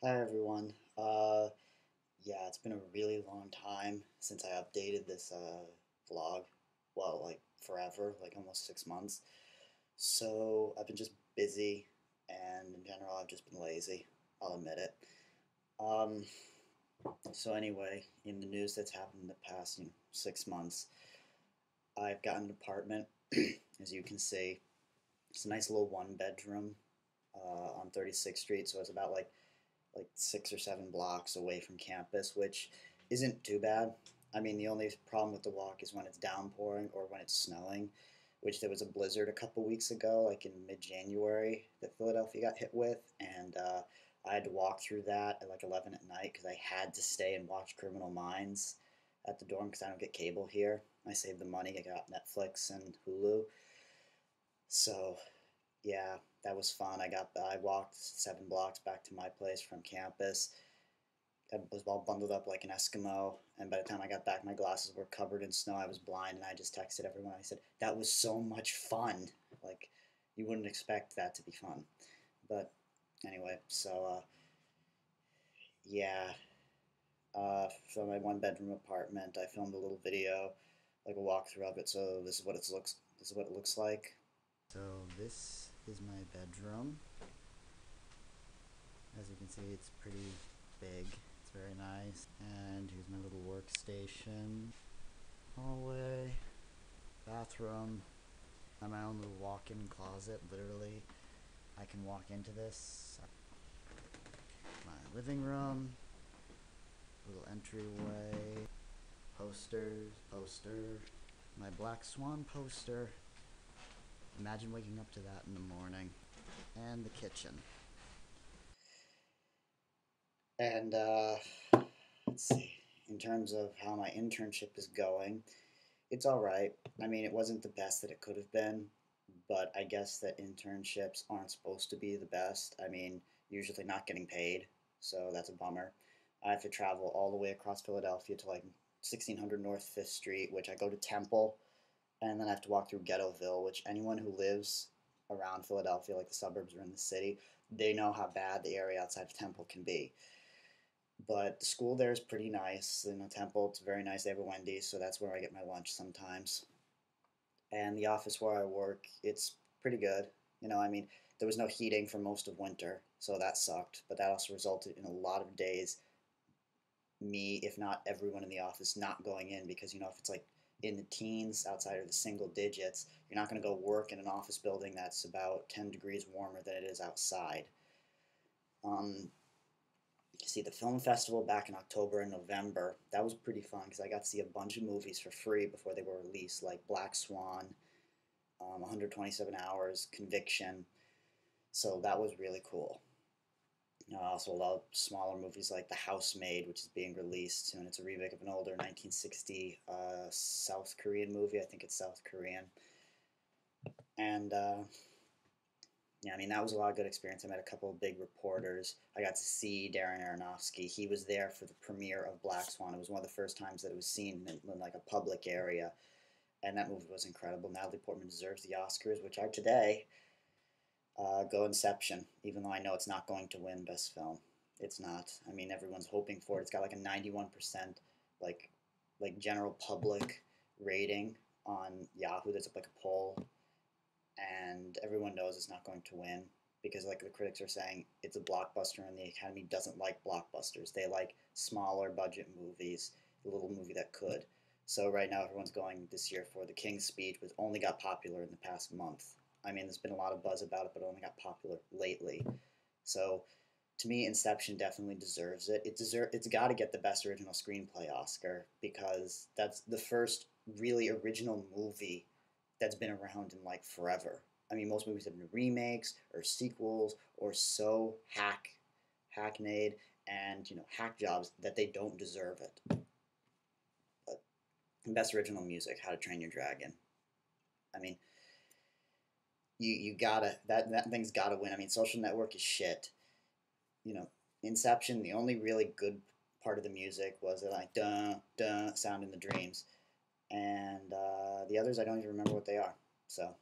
Hi everyone. Yeah, it's been a really long time since I updated this vlog. Well, like forever, like almost 6 months. So I've been just busy, and in general, I've just been lazy. I'll admit it. Um, so anyway, in the news that's happened in the past, 6 months, I've gotten an apartment. As you can see, it's a nice little one bedroom on 36th Street. So it's about like 6 or 7 blocks away from campus, which isn't too bad. I mean, the only problem with the walk is when it's downpouring or when it's snowing, which there was a blizzard a couple weeks ago, like in mid-January, that Philadelphia got hit with, and I had to walk through that at like 11 at night because I had to stay and watch Criminal Minds at the dorm because I don't get cable here. I saved the money. I got Netflix and Hulu. So yeah, that was fun. I walked 7 blocks back to my place from campus. I was all bundled up like an Eskimo, and by the time I got back, my glasses were covered in snow. I was blind, and I just texted everyone. I said, "That was so much fun!" Like, you wouldn't expect that to be fun, but anyway. So yeah. So my one-bedroom apartment, I filmed a little video, like a walkthrough of it. So this is what it looks. This is what it looks like. So this is my bedroom. As you can see, it's pretty big. It's very nice. And here's my little workstation. Hallway. Bathroom. And my own little walk-in closet, literally. I can walk into this. My living room. Little entryway. Posters. Poster. My Black Swan poster. Imagine waking up to that in the morning. And the kitchen. And let's see. In terms of how my internship is going, it's all right. I mean, it wasn't the best that it could have been, but I guess that internships aren't supposed to be the best. I mean, usually not getting paid, so that's a bummer. I have to travel all the way across Philadelphia to like 1600 North 5th Street, which I go to Temple, and then I have to walk through Ghettoville, which anyone who lives around Philadelphia, like the suburbs or in the city, they know how bad the area outside of Temple can be. But the school there is pretty nice. In the Temple, it's very nice. They have a Wendy's, so that's where I get my lunch sometimes. And the office where I work, it's pretty good. I mean, there was no heating for most of winter, so that sucked. But that also resulted in a lot of days, me, if not everyone in the office, not going in because, if it's like in the teens, outside of the single digits, you're not going to go work in an office building that's about 10 degrees warmer than it is outside. Um, See the film festival back in October and November. That was pretty fun because I got to see a bunch of movies for free before they were released, like Black Swan, 127 Hours, Conviction. So that was really cool. I also love smaller movies like The Housemaid, which is being released, and it's a remake of an older 1960 South Korean movie. I think it's South Korean. And yeah, I mean, that was a lot of good experience. I met a couple of big reporters. I got to see Darren Aronofsky. He was there for the premiere of Black Swan. It was one of the first times that it was seen in like a public area, and that movie was incredible. Natalie Portman deserves the Oscars, which are today. Go Inception, even though I know it's not going to win Best Film. It's not. I mean, everyone's hoping for it. It's got like a 91% like general public rating on Yahoo. There's like a poll, and everyone knows it's not going to win because like the critics are saying it's a blockbuster and the Academy doesn't like blockbusters. They like smaller budget movies, the little movie that could. So right now everyone's going this year for The King's Speech, which only got popular in the past month. I mean, there's been a lot of buzz about it, but it only got popular lately. So to me, Inception definitely deserves it. It's got to get the Best Original Screenplay Oscar because that's the first really original movie that's been around in like forever. I mean, most movies have been remakes or sequels or so hackneyed and hack jobs that they don't deserve it. But Best Original Music, How to Train Your Dragon. I mean, you gotta that thing's gotta win. I mean, Social Network is shit. You know, Inception. The only really good part of the music was the like dun dun sound in the dreams, and the others I don't even remember what they are. So,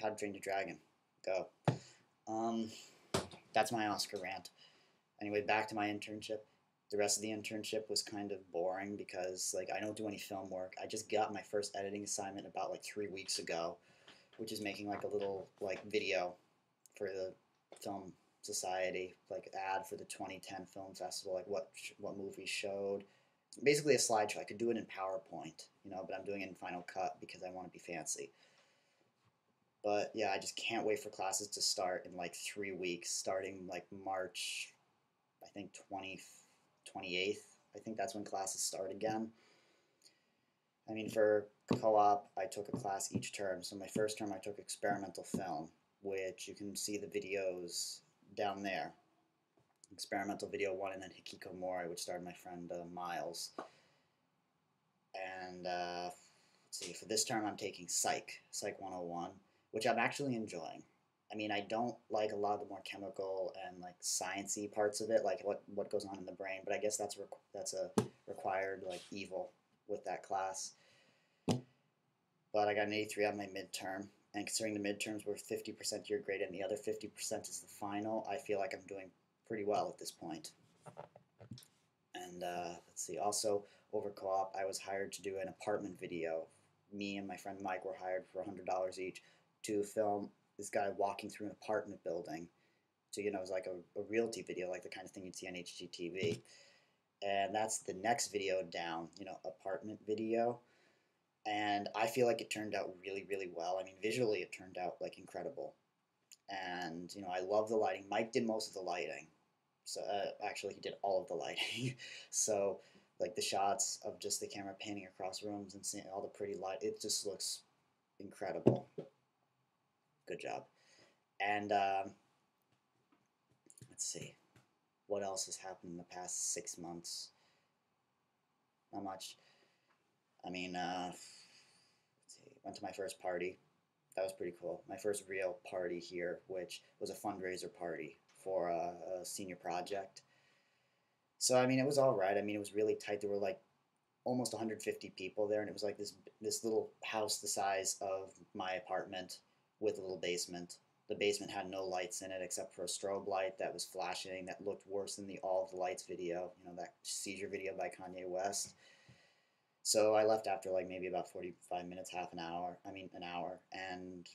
How to Train Your Dragon, go. Um, that's my Oscar rant. Anyway, back to my internship. The rest of the internship was kind of boring because like I don't do any film work. I just got my first editing assignment about like 3 weeks ago, which is making like a little like video for the film society, like ad for the 2010 film festival, like what movies showed. Basically a slideshow. I could do it in PowerPoint, but I'm doing it in Final Cut because I want to be fancy. But yeah, I just can't wait for classes to start in like 3 weeks, starting like March, I think 28th. I think that's when classes start again. I mean, for co-op, I took a class each term. So my first term, I took experimental film, which you can see the videos down there. Experimental video 1, and then Hikikomori, which starred my friend Miles. And let's see, for this term, I'm taking Psych 101, which I'm actually enjoying. I mean, I don't like a lot of the more chemical and like sciencey parts of it, like what goes on in the brain. But I guess that's a required like evil with that class. But I got an 83 on my midterm, and considering the midterms were 50% your grade and the other 50% is the final, I feel like I'm doing pretty well at this point. And let's see, also over co-op, I was hired to do an apartment video. Me and my friend Mike were hired for $100 each to film this guy walking through an apartment building. So, it was like a realty video, like the kind of thing you'd see on HGTV. And that's the next video down, apartment video. And I feel like it turned out really, really well. I mean, visually, it turned out like incredible. And, I love the lighting. Mike did most of the lighting. So actually, he did all of the lighting. So, like the shots of just the camera panning across rooms and seeing all the pretty light, it just looks incredible. Good job. And let's see, what else has happened in the past 6 months? Not much. I mean, let's see, went to my first party. That was pretty cool. My first real party here, which was a fundraiser party for a senior project. So I mean, it was all right. I mean, it was really tight. There were like almost 150 people there, and it was like this little house the size of my apartment with a little basement. The basement had no lights in it except for a strobe light that was flashing that looked worse than the All of the Lights video, that seizure video by Kanye West. So I left after like maybe about 45 minutes, half an hour. I mean, an hour. And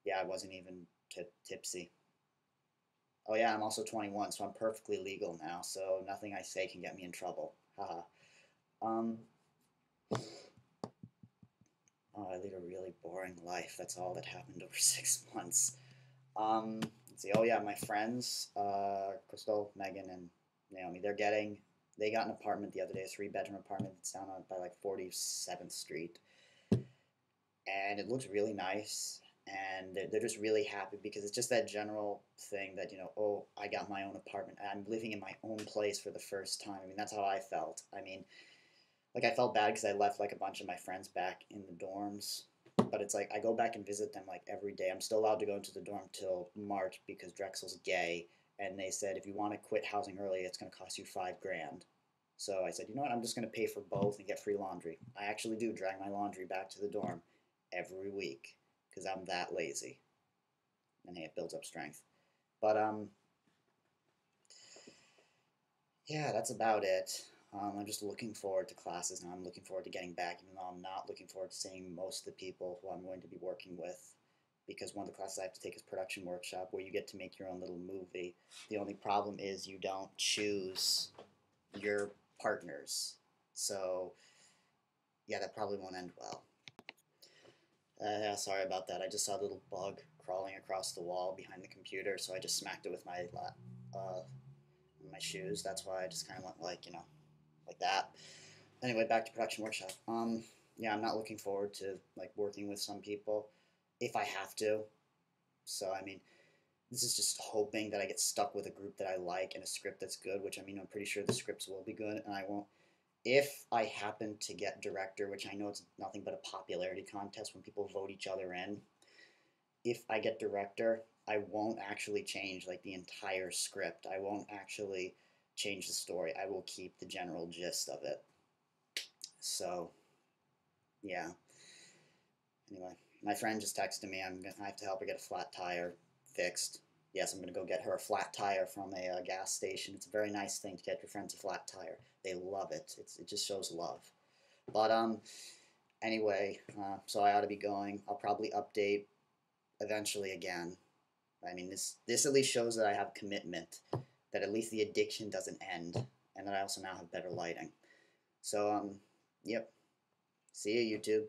yeah, I wasn't even tipsy. Oh yeah, I'm also 21, so I'm perfectly legal now. So nothing I say can get me in trouble. Haha. Oh, I lead a really boring life. That's all that happened over 6 months. Let's see. Oh yeah, my friends, Crystal, Megan, and Naomi. They got an apartment the other day, a 3-bedroom apartment that's down by like 47th Street, and it looks really nice. And they're just really happy because it's just that general thing that oh, I got my own apartment. I'm living in my own place for the first time. I mean, that's how I felt. I mean, like I felt bad because I left like a bunch of my friends back in the dorms, but it's like I go back and visit them like every day. I'm still allowed to go into the dorm till March because Drexel's gay, and they said if you want to quit housing early, it's going to cost you $5,000. So I said, you know what, I'm just going to pay for both and get free laundry. I actually do drag my laundry back to the dorm every week because I'm that lazy, and hey, it builds up strength. But yeah, that's about it. I'm just looking forward to classes now. I'm looking forward to getting back, even though I'm not looking forward to seeing most of the people who I'm going to be working with. Because one of the classes I have to take is production workshop, where you get to make your own little movie. The only problem is you don't choose your partners. So, yeah, that probably won't end well. Yeah, sorry about that. I just saw a little bug crawling across the wall behind the computer, so I just smacked it with my shoes. That's why I just kind of went like that. Anyway, back to production workshop. Yeah, I'm not looking forward to like working with some people if I have to. So I mean, this is just hoping that I get stuck with a group that I like and a script that's good. Which I mean, I'm pretty sure the scripts will be good, and I won't. If I happen to get director, which I know it's nothing but a popularity contest when people vote each other in, if I get director, I won't actually change like the entire script. I won't actually change the story. I will keep the general gist of it. So, yeah. Anyway, my friend just texted me. I have to help her get a flat tire fixed. yes, I'm going to go get her a flat tire from a gas station. It's a very nice thing to get your friends a flat tire. They love it. It just shows love. But anyway, so I ought to be going. I'll probably update eventually again. I mean, this at least shows that I have commitment, that at least the addiction doesn't end, and that I also now have better lighting. So yep. See you, YouTube.